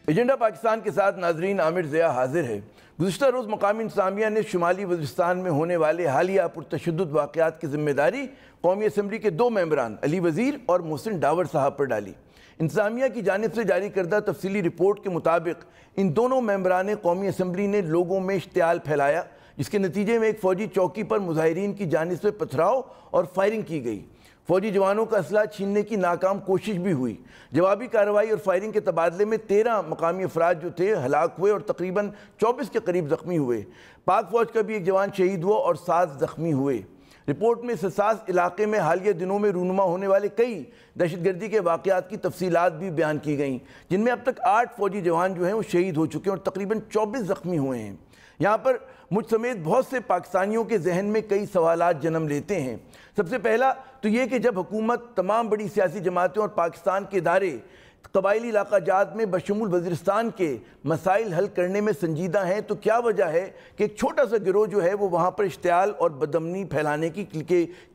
Agenda Pakistan کے ساتھ ناظرین عامر ضیاء حاضر ہے۔ گزشتہ روز مقامی انتظامیہ نے شمالی وزیرستان میں ہونے والے حالیہ پرتشدد واقعات کی ذمہ داری قومی اسمبلی کے 2 ممبران علی وزیر اور محسن ڈاور صاحب پر ڈالی۔ انتظامیہ کی جانب سے جاری کردہ تفصیلی رپورٹ کے مطابق ان دونوں ممبران قومی اسمبلی نے لوگوں میں اشتعال پھیلایا، جس کے نتیجے میں ایک فوجی چوکی پر مظاہرین کی جانب سے پتھراؤ اور فائرنگ کی گئی۔ فوجی جوانوں کا اسلحہ چھیننے کی ناکام کوشش بھی ہوئی۔ جوابی کارروائی اور فائرنگ کے تبادلے میں 13 مقامی افراد جو تھے ہلاک ہوئے اور تقریباً 24 کے قریب زخمی ہوئے۔ پاک فوج کا بھی ایک جوان شہید ہوا اور 7 زخمی ہوئے۔ رپورٹ میں اس حساس علاقے میں حالیہ دنوں میں رونما ہونے والے کئی دہشت گردی کے واقعات کی تفصیلات بھی بیان کی گئیں، جن میں اب تک 8 فوجی جوان جو ہیں وہ شہید ہو چکے ہیں اور تقریباً 24 زخمی ہوئے ہیں۔ یہاں پر مجھ سمیت بہت سے پاکستانیوں کے ذہن میں کئی سوالات جنم لیتے ہیں۔ سب سے پہلا تو یہ کہ جب حکومت تمام بڑی سیاسی جماعتیں اور پاکستان کے ادارے قبائلی علاقہ جات میں بشمول وزیرستان کے مسائل حل کرنے میں سنجیدہ ہیں، تو کیا وجہ ہے کہ ایک چھوٹا سا گروہ جو ہے وہ وہاں پر اشتعال اور بدامنی پھیلانے کی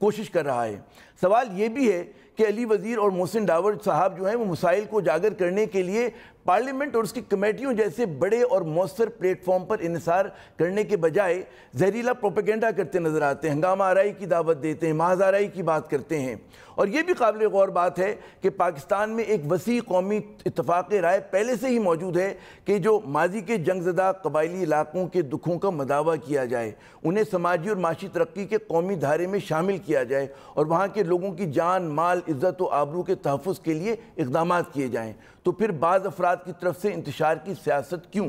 کوشش کر رہا ہے؟ سوال یہ بھی ہے کہ علی وزیر اور محسن ڈاور صاحب جو ہیں وہ مسائل کو اجاگر کرنے کے لیے پارلیمنٹ اور اس کی کمیٹیوں جیسے بڑے اور مؤثر پلیٹ فارم پر انحصار کرنے کے بجائے زہریلا پروپیگنڈا کرتے نظر آتے ہیں، ہنگامہ آرائی کی دعوت دیتے ہیں، محض آرائی کی بات کرتے ہیں۔ اور یہ بھی قابل غور بات ہے کہ پاکستان میں ایک وسیع قومی اتفاق رائے پہلے سے ہی موجود ہے کہ جو ماضی کے جنگ زدہ قبائلی علاقوں کے دکھوں کا مداوع کیا جائے، انہیں سماجی اور معاشی ترقی کے قومی دھارے میں شامل کیا جائے اور وہاں کے لوگوں کی جان، مال، عزت و آبرو کے تحفظ کے لیے اقدامات کیے جائیں۔ تو پھر بعض افراد کی طرف سے انتشار کی سیاست کیوں؟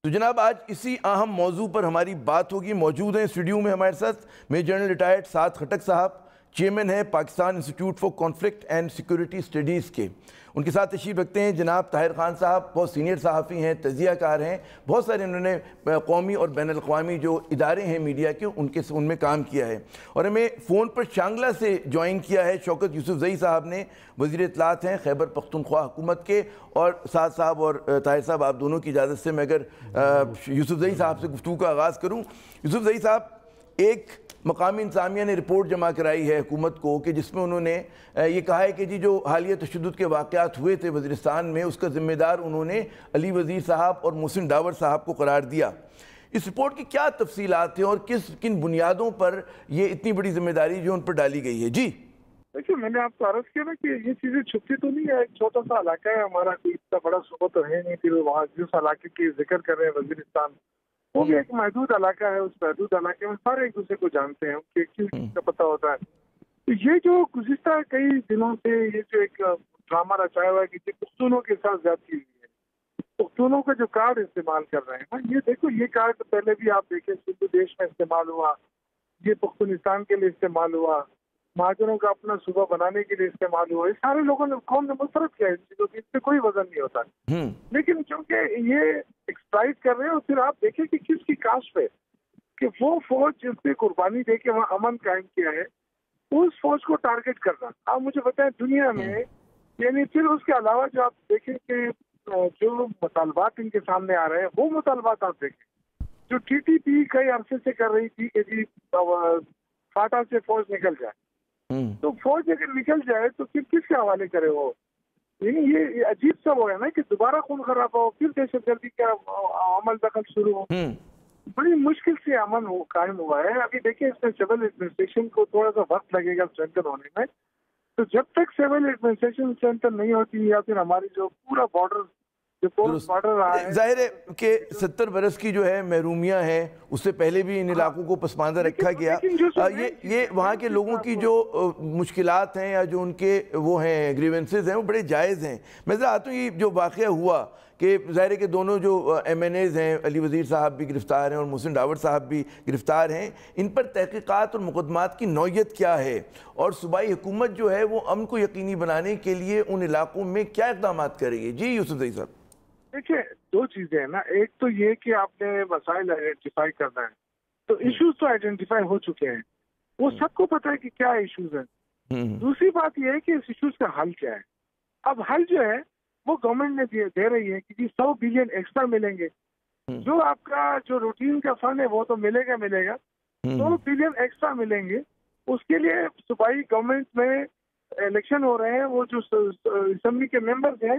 تو جناب آج اسی اہم موضوع پر ہماری بات ہوگی۔ موجود ہیں اسٹوڈیو میں ہمارے ساتھ میجر جنرل ریٹائرڈ سعد خٹک صاحب، چیئرمین ہیں Pakistan institute for conflict and security studies کے۔ ان کے ساتھ تشریف رکھتے ہیں جناب طاہر خان صاحب، بہت سینئر صحافی ہیں، تجزیہ کار ہیں، بہت سارے انہوں نے قومی اور بین الاقوامی جو ادارے ہیں میڈیا کے ان میں کام کیا ہے۔ اور ہمیں فون پر شانگلہ سے جوائن کیا ہے شوکت یوسفزئی صاحب نے، وزیر اطلاعات ہیں خیبر پختونخوا حکومت کے۔ اور سعد صاحب اور طاہر صاحب آپ دونوں کی اجازت سے میں اگر یوسفزئی صاحب سے گفتگو کا آغاز کروں۔ یوسفزئی صاحب، ایک مقامی انتظامیہ نے رپورٹ جمع کرائی ہے حکومت کو کہ جس میں انہوں نے یہ کہا ہے کہ جی جو حالیہ تشدد کے واقعات ہوئے تھے وزیرستان میں، اس کا ذمہ دار انہوں نے علی وزیر صاحب اور محسن ڈاور صاحب کو قرار دیا۔ اس رپورٹ کی کیا تفصیلات ہیں اور کن بنیادوں پر یہ اتنی بڑی ذمہ داری جو ان پر ڈالی گئی ہے؟ جی دیکھیے، میں نے آپ کو عرض کیا نا کہ یہ چیزیں چھپتی تو نہیں ہے۔ ایک چھوٹا سا علاقہ ہے ہمارا، کوئی اتنا بڑا صوبہ تو ہے نہیں، پھر وہاں جس علاقے کی ذکر کر رہے ہیں وزیرستان، وہ بھی ایک محدود علاقہ ہے۔ اس محدود علاقے میں سارے ایک دوسرے کو جانتے ہیں، کہ کس چیز کا پتہ ہوتا ہے۔ تو یہ جو گزشتہ کئی دنوں سے یہ جو ایک ڈرامہ رچایا ہوا ہے کہ پختونوں کے ساتھ زیادتی ہوئی ہے، پختونوں کا جو کارڈ استعمال کر رہے ہیں نا، یہ دیکھو، یہ کارڈ پہلے بھی آپ دیکھیں سندھ دیش میں استعمال ہوا، یہ پختونستان کے لیے استعمال ہوا، مہاجروں کا اپنا صوبہ بنانے کے لیے استعمال ہوا۔ یہ سارے لوگوں نے قوم نے مسرت کیا ہے ان چیزوں کی، اس میں کوئی وزن نہیں ہوتا۔ لیکن چونکہ یہ ایکسپلائٹ کر رہے ہیں، اور پھر آپ دیکھیں کہ کس کی کاسٹ پہ، کہ وہ فوج جس نے قربانی دے کے وہاں امن قائم کیا ہے، اس فوج کو ٹارگٹ کرنا۔ آپ مجھے بتائیں دنیا میں، یعنی پھر اس کے علاوہ جو آپ دیکھیں کہ جو مطالبات ان کے سامنے آ رہے ہیں، وہ مطالبات آپ دیکھیں جو ٹی ٹی پی کئی عرصے سے کر رہی تھی کہ جی فاٹا سے فوج نکل جائے۔ تو فوج اگر نکل جائے تو پھر کس کے حوالے کرے وہ؟ یعنی یہ عجیب سا وہ ہے نا کہ دوبارہ خون خراب ہو، پھر دہشت گردی کا عمل دخل شروع ہو۔ بڑی مشکل سے امن قائم ہوا ہے۔ ابھی دیکھیں اس میں سول ایڈمنسٹریشن کو تھوڑا سا وقت لگے گا اسٹرینتھن ہونے میں۔ تو جب تک سول ایڈمنسٹریشن اسٹرینتھن نہیں ہوتی، یا پھر ہماری جو پورا بارڈر ظاہر ہے کہ 70 برس کی جو ہے محرومیاں ہیں، اس سے پہلے بھی ان علاقوں کو پسماندہ رکھا گیا۔ یہ وہاں کے لوگوں کی جو مشکلات ہیں یا جو ان کے وہ ہیں گریونسز ہیں، وہ بڑے جائز ہیں۔ میں ذرا آتا ہوں، یہ جو واقعہ ہوا کہ ظاہر ہے کہ دونوں جو ایم این ایز ہیں، علی وزیر صاحب بھی گرفتار ہیں اور محسن ڈاور صاحب بھی گرفتار ہیں، ان پر تحقیقات اور مقدمات کی نوعیت کیا ہے، اور صوبائی حکومت جو ہے وہ امن کو یقینی بنانے کے لیے ان علاقوں میں کیا اقدامات کر رہی ہے؟ جی یوسفزئی صاحب۔ دیکھیے، 2 چیزیں ہیں نا۔ ایک تو یہ کہ آپ نے مسائل آئیڈینٹیفائی کرنا ہے، تو ایشوز تو آئیڈینٹیفائی ہو چکے ہیں، وہ سب کو پتہ ہے کہ کیا ایشوز ہیں۔ دوسری بات یہ ہے کہ اس ایشوز کا حل کیا ہے۔ اب حل جو ہے وہ گورنمنٹ نے دے رہی ہے کہ 100 بلین ایکسٹرا ملیں گے۔ جو آپ کا جو روٹین کا فنڈ ہے وہ تو ملے گا 100 بلین ایکسٹرا ملیں گے۔ اس کے لیے صوبائی گورنمنٹ میں الیکشن ہو رہے ہیں، وہ جو اسمبلی کے ممبرز ہیں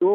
2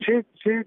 6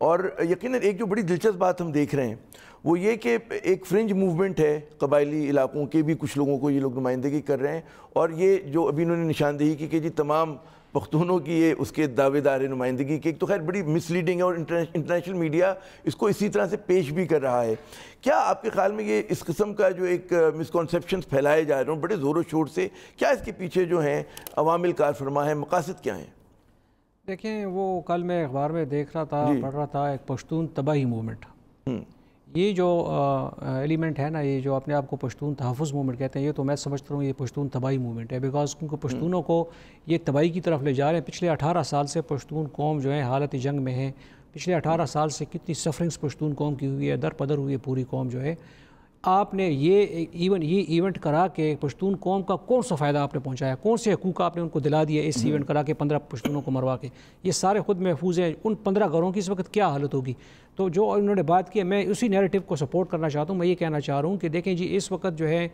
اور یقیناً ایک جو بڑی دلچسپ بات ہم دیکھ رہے ہیں وہ یہ کہ ایک فرنج موومنٹ ہے، قبائلی علاقوں کے بھی کچھ لوگوں کو یہ لوگ نمائندگی کر رہے ہیں، اور یہ جو ابھی انہوں نے نشاندہی کی کہ جی تمام پختونوں کی یہ اس کے دعوے دار نمائندگی کی، تو خیر بڑی مس لیڈنگ ہے، اور انٹرنیشنل میڈیا اس کو اسی طرح سے پیش بھی کر رہا ہے۔ کیا آپ کے خیال میں یہ اس قسم کا جو ایک مسکنسیپشنز پھیلائے جا رہے ہیں بڑے زور و شور سے، کیا اس کے پیچھے جو ہیں عوامل کار فرما ہیں، مقاصد کیا ہیں؟ دیکھیں وہ کل میں اخبار میں دیکھ رہا تھا، پڑھ رہا تھا، ایک پشتون تباہی موومنٹ، یہ جو ایلیمنٹ ہے نا، یہ جو اپنے آپ کو پشتون تحفظ موومنٹ کہتے ہیں، یہ تو میں سمجھتا ہوں یہ پشتون تباہی موومنٹ ہے، بیکاز کیونکہ پشتونوں کو یہ تباہی کی طرف لے جا رہے ہیں۔ پچھلے 18 سال سے پشتون قوم جو ہے حالت جنگ میں ہے، پچھلے 18 سال سے کتنی سفرنگز پشتون قوم کی ہوئی ہے، در پدر ہوئی ہے پوری قوم جو ہے۔ آپ نے یہ ایونٹ کرا کے پشتون قوم کا کون سا فائدہ آپ نے پہنچایا، کون سے حقوق آپ نے ان کو دلا دیا اس ایونٹ کرا کے 15 پشتونوں کو مروا کے؟ یہ سارے خود محفوظ ہیں، ان 15 گھروں کی اس وقت کیا حالت ہوگی؟ تو جو انہوں نے بات کی ہے، میں اسی نیریٹو کو سپورٹ کرنا چاہتا ہوں۔ میں یہ کہنا چاہ رہا ہوں کہ دیکھیں جی اس وقت جو ہے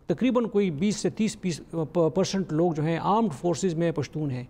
تقریباً کوئی 20 سے 30% لوگ جو ہیں آرمڈ فورسز میں پشتون ہیں،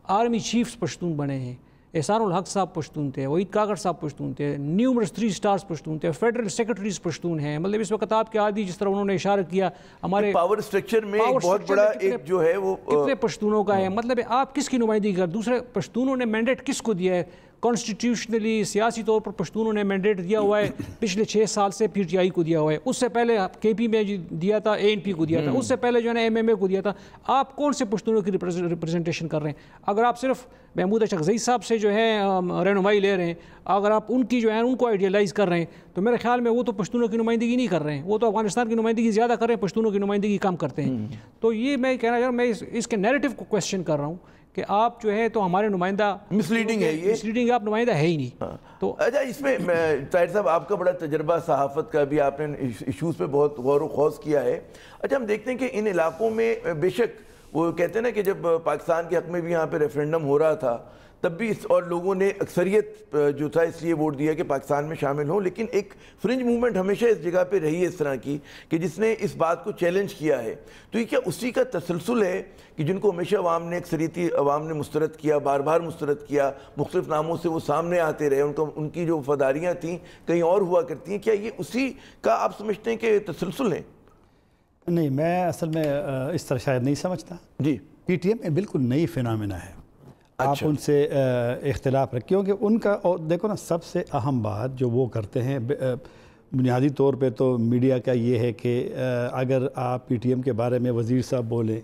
آرمی چیفز پشتون بنے ہیں، احسان الحق صاحب پشتون تھے، وحید کاکڑ صاحب پشتون تھے، نیومرس 3 اسٹارز پشتون تھے، فیڈرل سیکرٹریز پشتون ہیں۔ مطلب اس وقت آپ کے عادی جس طرح انہوں نے اشارہ کیا ہمارے پاور سٹرکچر میں ایک بہت بڑا ایک جو ہے وہ کتنے پشتونوں کا ہے، مطلب آپ کس کی نمائندگی کر، دوسرے پشتونوں نے مینڈیٹ کس کو دیا ہے؟ کانسٹیٹیوشنلی سیاسی طور پر پشتونوں نے مینڈیٹ دیا ہوا ہے پچھلے 6 سال سے پی ٹی آئی کو دیا ہوا ہے، اس سے پہلے کے پی میں دیا تھا، اے این پی کو دیا تھا، اس سے پہلے جو ہے نا ایم ایم اے کو دیا تھا۔ آپ کون سے پشتونوں کی ریپرزنٹیشن کر رہے ہیں؟ اگر آپ صرف محمود اشرف صاحب سے جو ہے رہنمائی لے رہے ہیں، اگر آپ ان کی جو ہے ان کو آئیڈیالائز کر رہے ہیں، تو میرے خیال میں وہ تو پشتونوں کی نمائندگی نہیں کر رہے ہیں، وہ تو افغانستان کی نمائندگی زیادہ کر رہے ہیں، پشتونوں کی نمائندگی کم کرتے ہیں۔ تو یہ میں کہنا چاہ رہا ہوں، میں اس کے نیریٹو کو کویسچن کر رہا ہوں کہ آپ جو ہے تو ہمارے نمائندہ مس لیڈنگ ہے، یہ مس لیڈنگ ہے، آپ نمائندہ ہے ہی نہیں۔ تو اچھا اس میں طاہر صاحب آپ کا بڑا تجربہ صحافت کا بھی، آپ نے ایشوز پہ بہت غور و خوض کیا ہے۔ اچھا ہم دیکھتے ہیں کہ ان علاقوں میں بے شک وہ کہتے ہیں نا کہ جب پاکستان کے حق میں بھی یہاں پہ ریفرینڈم ہو رہا تھا تب بھی اور لوگوں نے اکثریت جو تھا اس لیے ووٹ دیا کہ پاکستان میں شامل ہوں، لیکن ایک فرنج موومنٹ ہمیشہ اس جگہ پہ رہی ہے اس طرح کی کہ جس نے اس بات کو چیلنج کیا ہے۔ تو یہ کیا اسی کا تسلسل ہے کہ جن کو ہمیشہ عوام نے اکثریتی عوام نے مسترد کیا، بار بار مسترد کیا، مختلف ناموں سے وہ سامنے آتے رہے، ان کی جو وفاداریاں تھیں کہیں اور ہوا کرتی ہیں، کیا یہ اسی کا آپ سمجھتے ہیں کہ تسلسل ہے؟ نہیں، میں اصل میں اس طرح شاید نہیں سمجھتا۔ جی پی ٹی ایم میں بالکل نئی فینامنا ہے، آپ ان سے اختلاف رکھ، کیونکہ ان کا اور دیکھو نا سب سے اہم بات جو وہ کرتے ہیں بنیادی طور پہ تو میڈیا کا یہ ہے کہ اگر آپ پی ٹی ایم کے بارے میں وزیر صاحب بولیں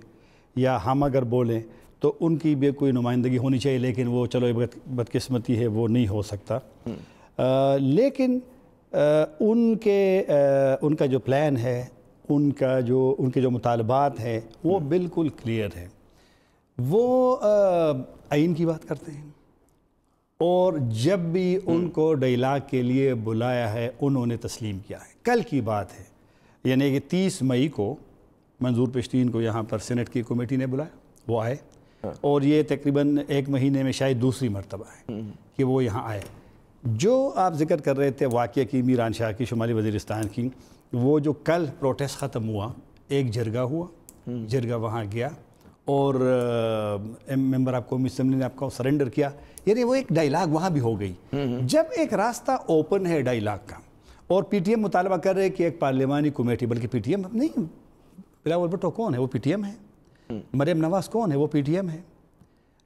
یا ہم اگر بولیں تو ان کی بھی کوئی نمائندگی ہونی چاہیے، لیکن وہ چلو بدقسمتی ہے وہ نہیں ہو سکتا۔ لیکن ان کا جو پلان ہے، ان کے جو مطالبات ہیں وہ بالکل کلیئر ہے۔ وہ آئین کی بات کرتے ہیں، اور جب بھی ان کو ڈائیلاگ کے لیے بلایا ہے انہوں نے تسلیم کیا ہے۔ کل کی بات ہے، یعنی کہ 30 مئی کو منظور پشتین کو یہاں پر سینٹ کی کمیٹی نے بلایا، وہ آئے، اور یہ تقریباً 1 مہینے میں شاید دوسری مرتبہ ہے کہ وہ یہاں آئے۔ جو آپ ذکر کر رہے تھے واقعہ کی میران شاہ کی شمالی وزیرستان کی، وہ جو کل پروٹیسٹ ختم ہوا، ایک جرگہ ہوا، جرگہ وہاں گیا اور ممبر آف قومی اسمبلی نے آپ کو سرنڈر کیا، یعنی وہ ایک ڈائیلاگ وہاں بھی ہو گئی۔ جب ایک راستہ اوپن ہے ڈائیلاگ کا، اور پی ٹی ایم مطالبہ کر رہے کہ ایک پارلیمانی کمیٹی، بلکہ پی ٹی ایم نہیں، بلاول بھٹو کون ہے؟ وہ پی ٹی ایم ہے۔ مریم نواز کون ہے؟ وہ پی ٹی ایم ہے۔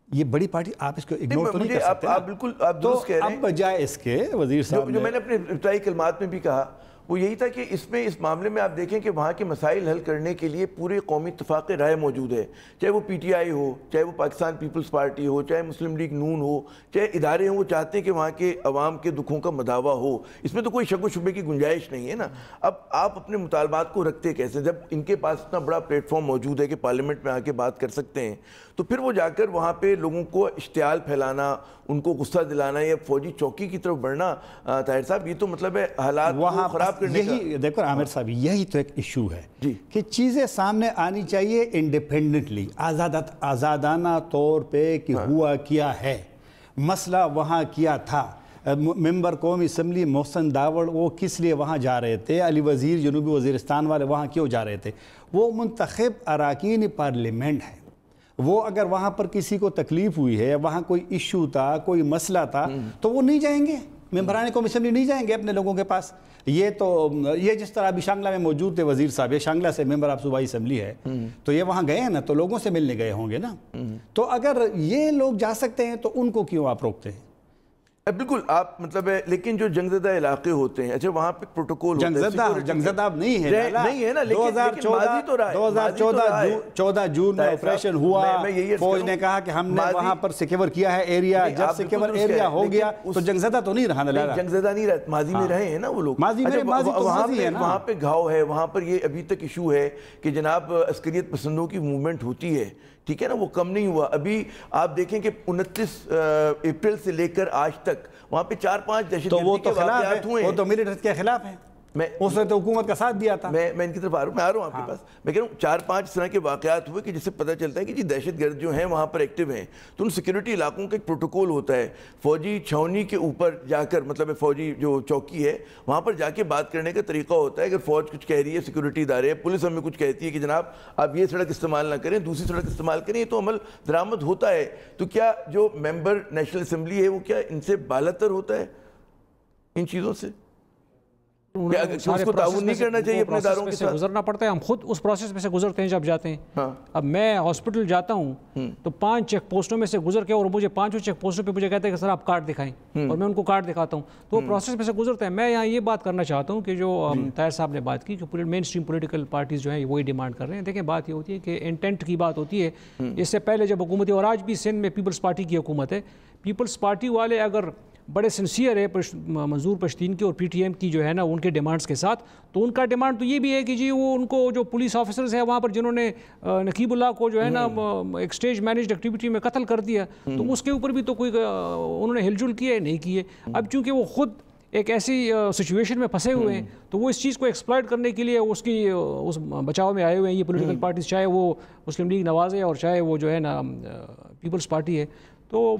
یہ بڑی پارٹی، آپ اس کو اگنور تو نہیں کر سکتے۔ آپ بالکل آپ درست کہہ رہے ہیں۔ اب بجائے اس کے وزیر صاحب جو میں نے اپنے ابتدائی کلمات میں بھی کہا وہ یہی تھا کہ اس معاملے میں آپ دیکھیں کہ وہاں کے مسائل حل کرنے کے لیے پورے قومی اتفاق رائے موجود ہے، چاہے وہ پی ٹی آئی ہو، چاہے وہ پاکستان پیپلز پارٹی ہو، چاہے مسلم لیگ نون ہو، چاہے ادارے ہوں، وہ چاہتے ہیں کہ وہاں کے عوام کے دکھوں کا مداوع ہو، اس میں تو کوئی شک و شبے کی گنجائش نہیں ہے نا۔ اب آپ اپنے مطالبات کو رکھتے کیسے جب ان کے پاس اتنا بڑا پلیٹ فارم موجود ہے کہ پارلیمنٹ میں آ کے بات کر سکتے ہیں؟ تو پھر وہ جا کر وہاں پہ لوگوں کو اشتعال پھیلانا، ان کو غصہ دلانا یا فوجی چوکی کی طرف بڑھنا، طاہر صاحب یہ تو مطلب ہے حالات کو خراب کرنے کا۔ دیکھو عامر صاحب، یہی تو ایک ایشو ہے کہ چیزیں سامنے آنی چاہیے انڈیپینڈنٹلی، آزادانہ طور پہ کہ ہوا کیا ہے، مسئلہ وہاں کیا تھا۔ ممبر قومی اسمبلی محسن داوڑ وہ کس لیے وہاں جا رہے تھے؟ علی وزیر جنوبی وزیرستان والے وہاں کیوں جا رہے تھے؟ وہ منتخب اراکین پارلیمنٹ ہے، وہ اگر وہاں پر کسی کو تکلیف ہوئی ہے، وہاں کوئی ایشو تھا، کوئی مسئلہ تھا، تو وہ نہیں جائیں گے، ممبران قومی اسمبلی نہیں جائیں گے اپنے لوگوں کے پاس. یہ جس طرح ابھی شانگلہ میں موجود تھے وزیر صاحب، یہ شانگلہ سے ممبر آف صوبائی اسمبلی ہے، تو یہ وہاں گئے ہیں نا، تو لوگوں سے ملنے گئے ہوں گے نا. تو اگر یہ لوگ جا سکتے ہیں تو ان کو کیوں آپ روکتے ہیں؟ بالکل آپ مطلب ہے، لیکن جو جنگ زدہ علاقے ہوتے ہیں، اچھا وہاں پہ پروٹوکول جنگ زدہ نہیں ہے نا. 2014 جون میں آپریشن ہوا، فوج نے کہا کہ ہم نے وہاں پر سیکیور کیا ہے ایریا. جب سیکیور ایریا ہو گیا تو جنگ زدہ تو نہیں رہا نا. جنگ زدہ نہیں رہا، ماضی میں رہے ہیں نا وہ لوگ. وہاں پہ گھاؤ ہے، وہاں پر یہ ابھی تک ایشو ہے کہ جناب عسکریت پسندوں کی موومنٹ ہوتی ہے، ٹھیک ہے نا، وہ کم نہیں ہوا. ابھی آپ دیکھیں کہ 29 اپریل سے لے کر آج تک وہاں پہ 4-5 دہشت گردی کے واقعات ہوئے ہیں. وہ تو ملیٹنٹ کے خلاف ہیں، اس نے تو حکومت کا ساتھ دیا تھا. میں ان کی طرف آ رہا ہوں آپ کے پاس. میں کہہ رہا ہوں 4-5 اس طرح کے واقعات ہوئے کہ جس سے پتہ چلتا ہے کہ جی دہشت گرد جو ہیں وہاں پر ایکٹیو ہیں. تو ان سیکیورٹی علاقوں کا ایک پروٹوکول ہوتا ہے، فوجی چھاونی کے اوپر جا کر، مطلب فوجی جو چوکی ہے وہاں پر جا کے بات کرنے کا طریقہ ہوتا ہے. اگر فوج کچھ کہہ رہی ہے، سیکیورٹی ادارے، پولیس ہمیں کچھ کہتی ہے کہ جناب آپ یہ سڑک استعمال نہ کریں، دوسری سڑک استعمال کریں، یہ تو عمل درآمد ہوتا ہے. تو کیا جو ممبر نیشنل اسمبلی ہے وہ کیا ان سے بالاتر ہوتا ہے ان چیزوں سے؟ اس کو تعاون نہیں کرنا چاہیے اپنے اداروں کے ساتھ؟ گزرنا پڑتا ہے، ہم خود اس پروسیس میں سے گزرتے ہیں جب جاتے ہیں. اب میں ہاسپٹل جاتا ہوں تو 5 چیک پوسٹوں میں سے گزر کے، اور مجھے 5 چیک پوسٹوں پہ مجھے کہتے ہیں کہ سر آپ کارڈ دکھائیں، اور میں ان کو کارڈ دکھاتا ہوں. تو وہ پروسیس میں سے گزرتے ہیں. میں یہاں یہ بات کرنا چاہتا ہوں کہ جو طاہر صاحب نے بات کی کہ مین اسٹریم پولیٹیکل پارٹیز جو ہیں وہی ڈیمانڈ کر رہے ہیں. دیکھیں بات یہ ہوتی ہے کہ انٹینٹ کی بات ہوتی ہے. اس سے پہلے جب حکومت، اور آج بھی سندھ میں پیپلز پارٹی کی حکومت ہے، پیپلز پارٹی والے اگر بڑے سنسیئر ہے منظور پشتین کی اور پی ٹی ایم کی جو ہے نا ان کے ڈیمانڈز کے ساتھ، تو ان کا ڈیمانڈ تو یہ بھی ہے کہ جی وہ ان کو جو پولیس آفیسرز ہیں وہاں پر جنہوں نے نقیب اللہ کو جو ہے نا ایک اسٹیج مینیجڈ ایکٹیویٹی میں قتل کر دیا، تو اس کے اوپر بھی تو کوئی انہوں نے ہل جل کیے نہیں کیے. اب چونکہ وہ خود ایک ایسی سچویشن میں پھنسے ہوئے ہیں تو وہ اس چیز کو ایکسپلائٹ کرنے کے لیے اس بچاؤ میں آئے ہوئے ہیں یہ پولیٹیکل پارٹیز، چاہے وہ مسلم لیگ نواز ہے اور چاہے وہ جو ہے نا پیپلز پارٹی ہے. تو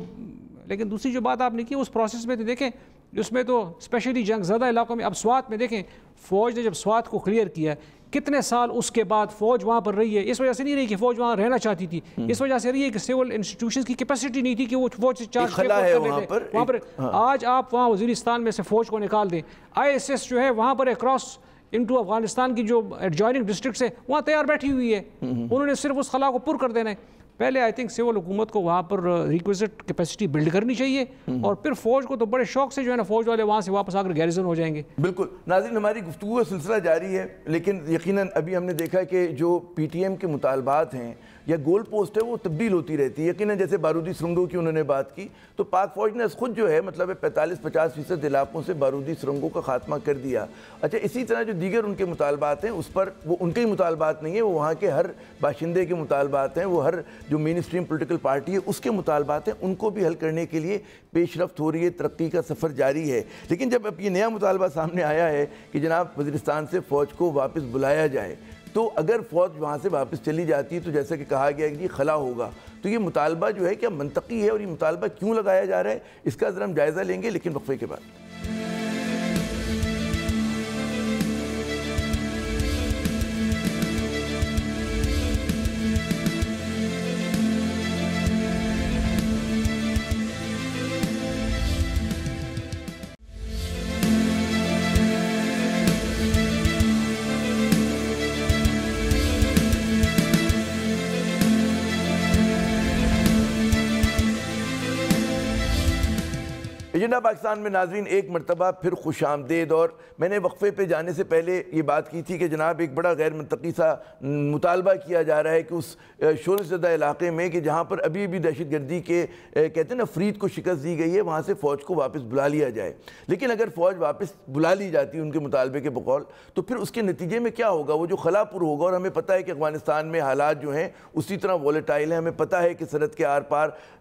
لیکن دوسری جو بات آپ نے کی اس پروسیس میں تو دیکھیں، اس میں تو اسپیشلی جنگ زدہ علاقوں میں، اب سوات میں دیکھیں فوج نے جب سوات کو کلیئر کیا، کتنے سال اس کے بعد فوج وہاں پر رہی ہے. اس وجہ سے نہیں رہی کہ فوج وہاں رہنا چاہتی تھی، اس وجہ سے رہی ہے کہ سول انسٹیٹیوشنز کی کیپیسٹی نہیں تھی کہ وہ فوج سے چارج وہاں پر. آج آپ وہاں وزیرستان میں سے فوج کو نکال دیں، ISS جو ہے وہاں پر کراس انٹو افغانستان کی جو ایڈجوائننگ ڈسٹرکٹس ہے وہاں تیار بیٹھی ہوئی ہے، انہوں نے صرف اس خلا کو پر کر دینا ہے. پہلے آئی تھنک سول حکومت کو وہاں پر ریکویزٹ کیپیسٹی بلڈ کرنی چاہیے، اور پھر فوج کو تو بڑے شوق سے جو ہے نا فوج والے وہاں سے واپس آ کر گیریزن ہو جائیں گے. بالکل. ناظرین ہماری گفتگو کا سلسلہ جاری ہے، لیکن یقیناً ابھی ہم نے دیکھا کہ جو پی ٹی ایم کے مطالبات ہیں یا گول پوسٹ ہے وہ تبدیل ہوتی رہتی ہے. یقیناً جیسے بارودی سرنگوں کی انہوں نے بات کی، تو پاک فوج نے خود جو ہے مطلب 45-50% علاقوں سے بارودی سرنگوں کا خاتمہ کر دیا. اچھا اسی طرح جو دیگر ان کے مطالبات ہیں اس پر وہ ان کے ہی مطالبات نہیں ہیں، وہ وہاں کے ہر باشندے کے مطالبات ہیں، وہ ہر جو مین اسٹریم پولیٹیکل پارٹی ہے اس کے مطالبات ہیں، ان کو بھی حل کرنے کے لیے پیش رفت ہو رہی ہے، ترقی کا سفر جاری ہے. لیکن جب اب یہ نیا مطالبہ سامنے آیا ہے کہ جناب وزیرستان سے فوج کو واپس بلایا جائے، تو اگر فوج وہاں سے واپس چلی جاتی ہے تو جیسا کہ کہا گیا کہ یہ خلا ہوگا، تو یہ مطالبہ جو ہے کیا منطقی ہے اور یہ مطالبہ کیوں لگایا جا رہا ہے، اس کا ذرا ہم جائزہ لیں گے لیکن وقفے کے بعد. ایجنڈا پاکستان میں ناظرین ایک مرتبہ پھر خوش آمدید. اور میں نے وقفے پہ جانے سے پہلے یہ بات کی تھی کہ جناب ایک بڑا غیر منطقی سا مطالبہ کیا جا رہا ہے کہ اس شورش زدہ علاقے میں کہ جہاں پر ابھی بھی دہشت گردی کے کہتے ہیں نا فرید کو شکست دی گئی ہے، وہاں سے فوج کو واپس بلا لیا جائے. لیکن اگر فوج واپس بلا لی جاتی ہے ان کے مطالبے کے بقول، تو پھر اس کے نتیجے میں کیا ہوگا؟ وہ جو خلا پر ہوگا. اور ہمیں پتہ ہے کہ افغانستان میں حالات جو ہیں اسی طرح وولیٹائل ہیں. ہمیں پتہ ہے کہ سرحد کے آر پار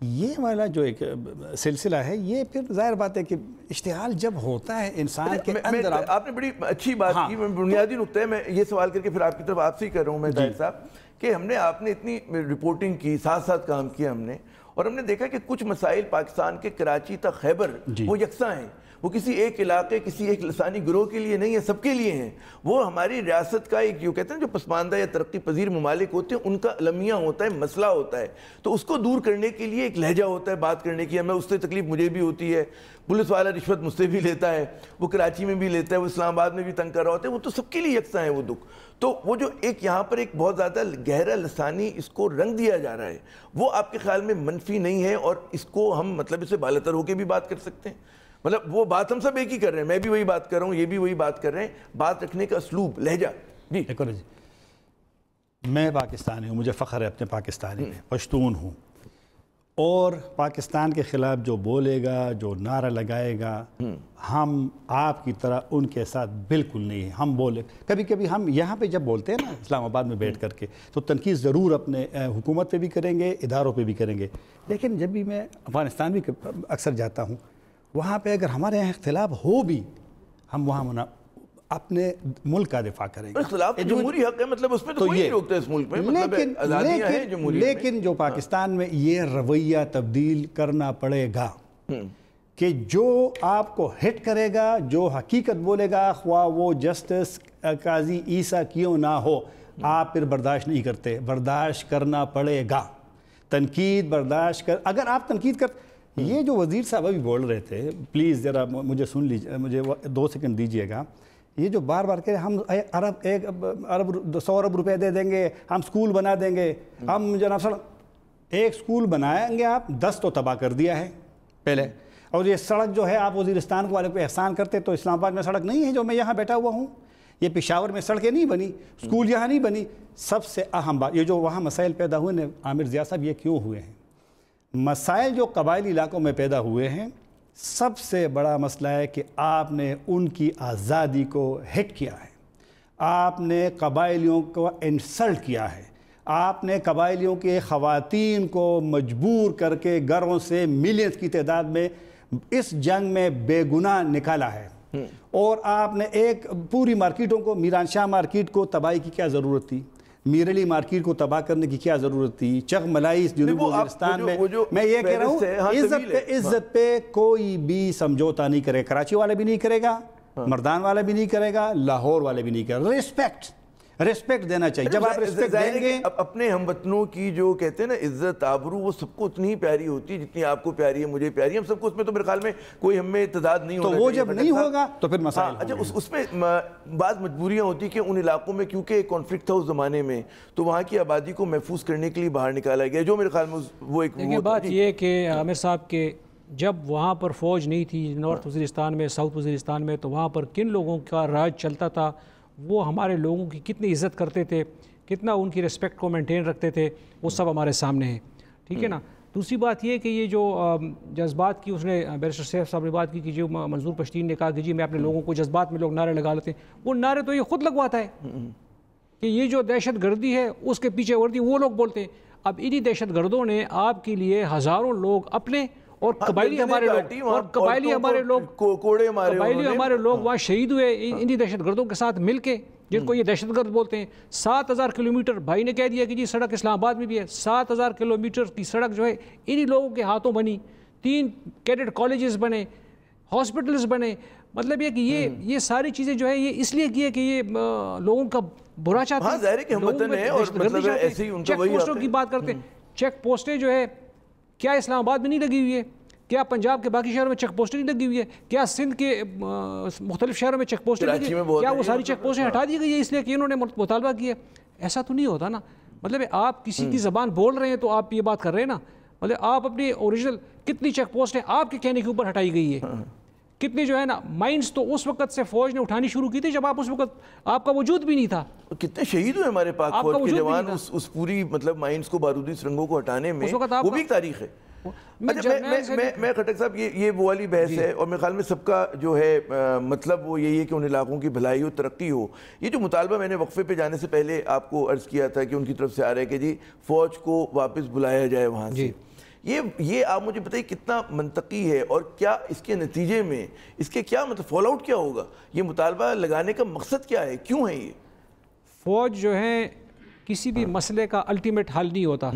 یہ والا جو ایک سلسلہ ہے یہ پھر ظاہر بات ہے کہ اشتعال جب ہوتا ہے انسان کے اندر. آپ نے بڑی اچھی بات کی. میں بنیادی نقطہ ہے میں یہ سوال کر کے پھر آپ کی طرف آپ سے ہی کر رہا ہوں میں طاہر صاحب کہ آپ نے اتنی رپورٹنگ کی, ساتھ ساتھ کام کیا ہم نے, اور ہم نے دیکھا کہ کچھ مسائل پاکستان کے کراچی تا خیبر وہ یکساں ہیں. وہ کسی ایک علاقے, کسی ایک لسانی گروہ کے لیے نہیں ہے, سب کے لیے ہیں. وہ ہماری ریاست کا ایک جو کہتے ہیں جو پسماندہ یا ترقی پذیر ممالک ہوتے ہیں ان کا المیہ ہوتا ہے, مسئلہ ہوتا ہے. تو اس کو دور کرنے کے لیے ایک لہجہ ہوتا ہے بات کرنے کی. میں اس سے تکلیف مجھے بھی ہوتی ہے, پولیس والا رشوت مجھ سے بھی لیتا ہے, وہ کراچی میں بھی لیتا ہے, وہ اسلام آباد میں بھی تنگ کر رہا ہوتا ہے. وہ تو سب کے لیے یکساں ہے وہ دکھ. تو وہ جو ایک یہاں پر ایک بہت زیادہ گہرا لسانی اس کو رنگ دیا جا رہا ہے, وہ آپ کے خیال میں منفی نہیں ہے, اور اس کو ہم مطلب اسے بالاتر ہو کے بھی بات کر سکتے ہیں. مطلب وہ بات ہم سب ایک ہی کر رہے ہیں, میں بھی وہی بات کر رہا ہوں, یہ بھی وہی بات کر رہے ہیں, بات رکھنے کا اسلوب, لہجہ. جی میں پاکستانی ہوں, مجھے فخر ہے اپنے پاکستانی میں, پشتون ہوں, اور پاکستان کے خلاف جو بولے گا, جو نعرہ لگائے گا, ہم آپ کی طرح ان کے ساتھ بالکل نہیں ہیں. ہم بولے کبھی کبھی ہم یہاں پہ جب بولتے ہیں نا اسلام آباد میں بیٹھ کر کے, تو تنقید ضرور اپنے حکومت پہ بھی کریں گے, اداروں پہ بھی کریں گے. لیکن جب بھی میں افغانستان بھی اکثر جاتا ہوں, وہاں پہ اگر ہمارے یہاں اختلاف ہو بھی, ہم وہاں اپنے ملک کا دفاع کریں گے. اختلاف جمہوری حق ہے, مطلب اس میں تو کوئی نہیں روکتا اس ملک میں, لیکن جو پاکستان میں یہ رویہ تبدیل کرنا پڑے گا کہ جو آپ کو ہٹ کرے گا, جو حقیقت بولے گا, خواہ وہ جسٹس قاضی عیسیٰ کیوں نہ ہو, آپ پھر برداشت نہیں کرتے. برداشت کرنا پڑے گا, تنقید برداشت کر. اگر آپ تنقید کر, یہ جو وزیر صاحب ابھی بول رہے تھے, پلیز ذرا مجھے سن لیجیے, مجھے 2 سیکنڈ دیجیے گا. یہ جو بار بار کہ ہم 100 ارب روپے دے دیں گے, ہم سکول بنا دیں گے, ہم جناب صاحب ایک سکول بنائیں گے, آپ 10 تو تباہ کر دیا ہے پہلے. اور یہ سڑک جو ہے آپ وزیرستان والے پہ احسان کرتے, تو اسلام آباد میں سڑک نہیں ہے جو میں یہاں بیٹھا ہوا ہوں. یہ پشاور میں سڑکیں نہیں بنی, سکول یہاں نہیں بنی. سب سے اہم بات, یہ جو وہاں مسائل پیدا ہوئے ہیں عامر ضیاء صاحب, یہ کیوں ہوئے ہیں؟ مسائل جو قبائلی علاقوں میں پیدا ہوئے ہیں, سب سے بڑا مسئلہ ہے کہ آپ نے ان کی آزادی کو ہٹ کیا ہے, آپ نے قبائلیوں کو انسلٹ کیا ہے, آپ نے قبائلیوں کے خواتین کو مجبور کر کے گھروں سے ملینز کی تعداد میں اس جنگ میں بے گناہ نکالا ہے. اور آپ نے ایک پوری مارکیٹوں کو, میران شاہ مارکیٹ کو تباہی کی کیا ضرورت تھی, میرلی مارکیٹ کو تباہ کرنے کی کیا ضرورت تھی, چغ ملائی جنوبی وزیرستان میں یہ کہہ رہا ہوں, عزت پہ کوئی بھی سمجھوتا نہیں کرے. کراچی والے بھی نہیں کرے گا, مردان والا بھی نہیں کرے گا, لاہور والے بھی نہیں کرے گا. ریسپیکٹ دینا چاہیے. جب آپ ریسپیکٹ دیں گے, اپنے ہم وطنوں کی جو کہتے ہیں نا عزت آبرو, وہ سب کو اتنی ہی پیاری ہوتی ہے جتنی آپ کو پیاری ہے, مجھے پیاری ہے, ہم سب کو اس میں تو میرے خیال میں کوئی ہم میں تضاد نہیں ہوگا. تو وہ جب نہیں ہوگا تو پھر مسائل. اچھا, اس میں بعض مجبوریاں ہوتی کہ ان علاقوں میں کیونکہ کانفلکٹ تھا اس زمانے میں, تو وہاں کی آبادی کو محفوظ کرنے کے لیے باہر نکالا گیا, جو میرے خیال میں وہ ایک بات یہ کہ عامر صاحب کے جب وہاں پر فوج نہیں تھی نارتھ وزیرستان میں, ساؤتھ وزیرستان میں, تو وہاں پر کن لوگوں کا راج چلتا تھا, وہ ہمارے لوگوں کی کتنی عزت کرتے تھے, کتنا ان کی ریسپیکٹ کو مینٹین رکھتے تھے, وہ سب ہمارے سامنے ہیں. ٹھیک ہے نا. دوسری بات یہ کہ یہ جو جذبات کی اس نے بیرسٹر سیف صاحب نے بات کی کہ جو منظور پشتین نے کہا کہ جی میں اپنے لوگوں کو, جذبات میں لوگ نعرے لگا لیتے ہیں, وہ نعرے تو یہ خود لگواتا ہے کہ یہ جو دہشت گردی ہے اس کے پیچھے ورزی وہ لوگ بولتے ہیں. اب انہی دہشت گردوں نے آپ کے لیے ہزاروں لوگ اپنے اور قبائلی ہمارے لوگ, اور قبائلی ہمارے لوگ وہاں شہید ہوئے انہی دہشت گردوں کے ساتھ مل کے, جن کو یہ دہشت گرد بولتے ہیں. 7000 کلومیٹر بھائی نے کہہ دیا کہ جی سڑک اسلام آباد میں بھی ہے, 7000 کلومیٹر کی سڑک جو ہے انہی لوگوں کے ہاتھوں بنی, 3 کیڈٹ کالجز بنے, ہاسپٹلز بنے. مطلب یہ کہ یہ ساری چیزیں جو ہے یہ اس لیے کی ہے کہ یہ لوگوں کا برا چاہتے ہیں. ظاہر ہے کہ ہم وطن ہیں اور مطلب ایسے ہی ان کا وہی. چیک پوسٹوں کی بات کرتے ہیں, چیک پوسٹیں جو ہے کیا اسلام آباد میں نہیں لگی ہوئی ہے, کیا پنجاب کے باقی شہروں میں چیک پوسٹیں نہیں لگی ہوئی ہے, کیا سندھ کے مختلف شہروں میں چیک پوسٹیں لگی ہیں, کیا وہ ساری چیک پوسٹیں ہٹا دی گئی ہے اس لیے کہ انہوں نے مطالبہ کیا؟ ایسا تو نہیں ہوتا نا. مطلب آپ کسی کی زبان بول رہے ہیں تو آپ یہ بات کر رہے ہیں نا, مطلب آپ اپنی اوریجنل کتنی چیک پوسٹیں آپ کے کہنے کے اوپر ہٹائی گئی ہے, کتنی جو ہے نا مائنز تو اس وقت سے فوج نے اٹھانی شروع کی تھی جب آپ اس وقت آپ کا وجود بھی نہیں تھا. کتنے شہید ہوئے ہمارے پاک فوج کے جوان اس پوری مطلب مائنز کو, بارودی سرنگوں کو ہٹانے میں, وہ بھی ایک تاریخ ہے. میں خٹک صاحب یہ وہ والی بحث ہے, اور میرے خیال میں سب کا جو ہے مطلب وہ یہی ہے کہ ان علاقوں کی بھلائی ہو, ترقی ہو. یہ جو مطالبہ میں نے وقفے پہ جانے سے پہلے آپ کو عرض کیا تھا کہ ان کی طرف سے آ رہا ہے کہ جی فوج کو واپس بلایا جائے وہاں سے, یہ آپ مجھے بتائیے کتنا منطقی ہے اور کیا اس کے نتیجے میں اس کے کیا مطلب فال آؤٹ کیا ہوگا؟ یہ مطالبہ لگانے کا مقصد کیا ہے، کیوں ہے یہ؟ فوج جو ہے کسی بھی مسئلے کا الٹیمیٹ حل نہیں ہوتا،